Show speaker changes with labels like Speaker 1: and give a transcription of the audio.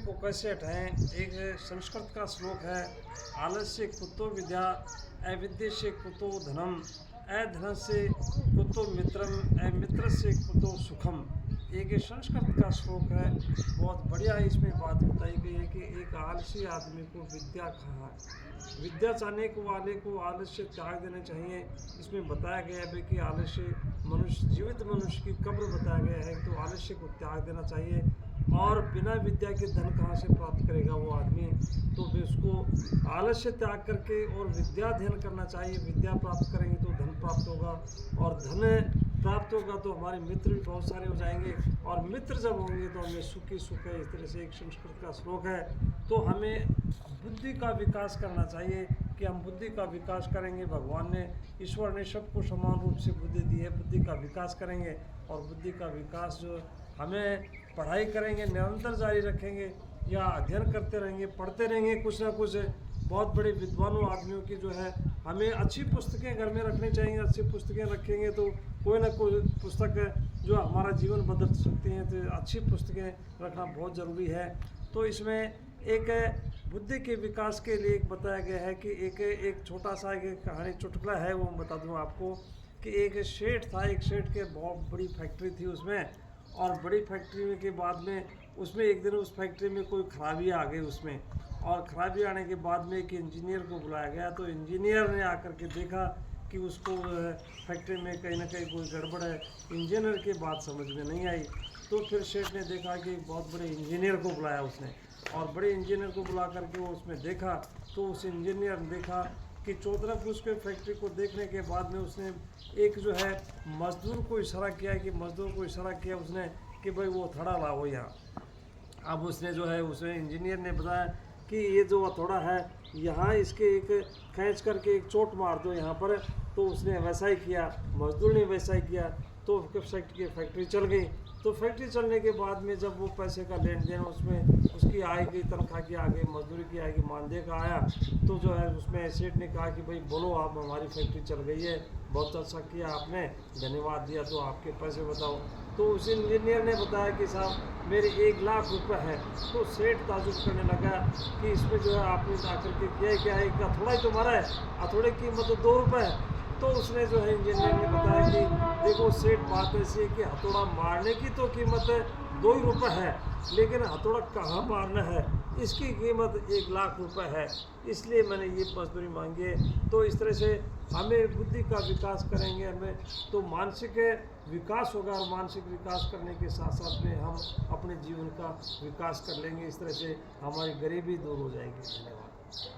Speaker 1: को कैसे हटाएं। एक संस्कृत का श्लोक है, आलस्य कुतो विद्या, अविद्या से कुतो धनम, अधन से कुतो मित्रम, अमित्र से कुतो सुखम। एक संस्कृत का श्लोक है, बहुत बढ़िया। इसमें बात बताई गई है कि एक आलसी आदमी को विद्या कहाँ है। विद्या चाहने को वाले को आलस्य त्याग देना चाहिए। इसमें बताया गया है कि आलस्य मनुष्य, जीवित मनुष्य की कब्र बताया गया है, तो आलस्य को त्याग देना चाहिए। और बिना विद्या के धन कहाँ से प्राप्त करेगा वो आदमी, तो भी उसको आलस्य त्याग करके और विद्या अध्ययन करना चाहिए। विद्या प्राप्त करेंगे तो धन प्राप्त होगा, और धन प्राप्त होगा तो हमारे मित्र भी बहुत सारे हो जाएंगे, और मित्र जब होंगे तो हमें सुख ही सुख है। इस तरह से एक संस्कृत का श्लोक है। तो हमें बुद्धि का विकास करना चाहिए कि हम बुद्धि का विकास करेंगे। भगवान ने, ईश्वर ने सबको समान रूप से बुद्धि दी है। बुद्धि का विकास करेंगे, और बुद्धि का विकास जो हमें पढ़ाई करेंगे, निरंतर जारी रखेंगे या अध्ययन करते रहेंगे, पढ़ते रहेंगे कुछ ना कुछ। बहुत बड़े विद्वानों आदमियों की जो है, हमें अच्छी पुस्तकें घर में रखनी चाहिए। अच्छी पुस्तकें रखेंगे तो कोई ना कोई पुस्तक जो हमारा जीवन बदल सकती हैं, तो अच्छी पुस्तकें रखना बहुत ज़रूरी है। तो इसमें एक बुद्धि के विकास के लिए एक बताया गया है कि एक छोटा सा एक कहानी चुटकुला है, वो बता दूं आपको कि एक सेठ था। एक सेठ के बहुत बड़ी फैक्ट्री थी उसमें, और बड़ी फैक्ट्री के बाद में उसमें एक दिन उस फैक्ट्री में कोई खराबी आ गई उसमें, और खराबी आने के बाद में एक इंजीनियर को बुलाया गया। तो इंजीनियर ने आकर के देखा कि उसको फैक्ट्री में कहीं ना कहीं कोई गड़बड़ है। इंजीनियर की बात समझ में नहीं आई। तो फिर सेठ ने देखा कि बहुत बड़े इंजीनियर को बुलाया उसने, और बड़े इंजीनियर को बुला करके वो उसमें देखा। तो उस इंजीनियर ने देखा कि चौतरफ उसके फैक्ट्री को देखने के बाद में उसने एक जो है मजदूर को इशारा किया, कि मजदूर को इशारा किया उसने कि भाई वो हथौड़ा लाओ यहाँ। अब उसने जो है, उसने इंजीनियर ने बताया कि ये जो हथौड़ा है यहाँ इसके एक खींच करके एक चोट मार दो यहाँ पर। तो उसने वैसा ही किया, मजदूर ने वैसा ही किया। तो फैक्ट्री चल गई। तो फैक्ट्री चलने के बाद में जब वो पैसे का लेन देन उसमें उसकी आएगी, तनख्वाह की आगे, मजदूरी की आएगी, मानदेय का आया, तो जो है उसमें सेठ ने कहा कि भाई बोलो, आप हमारी फैक्ट्री चल गई है, बहुत अच्छा किया आपने, धन्यवाद दिया, तो आपके पैसे बताओ। तो उस इंजीनियर ने बताया कि साहब मेरे 1,00,000 रुपये हैं। तो सेठ ताजुब करने लगा कि इसमें जो है आपने आकर के किया क्या है, एक हथौड़ा ही तुम्हारा है, हथौड़े की कीमत तो 2 रुपये है। तो उसने जो है इंजीनियर ने बताया कि देखो सेठ, बात ऐसी है कि हथौड़ा मारने की तो कीमत 2 ही रुपये है, लेकिन हथौड़ा कहाँ मारना है इसकी कीमत 1,00,000 रुपये है, इसलिए मैंने ये मजदूरी मांगी है। तो इस तरह से हमें बुद्धि का विकास करेंगे, हमें तो मानसिक विकास होगा, और मानसिक विकास करने के साथ साथ में हम अपने जीवन का विकास कर लेंगे। इस तरह से हमारी गरीबी दूर हो जाएगी। धन्यवाद।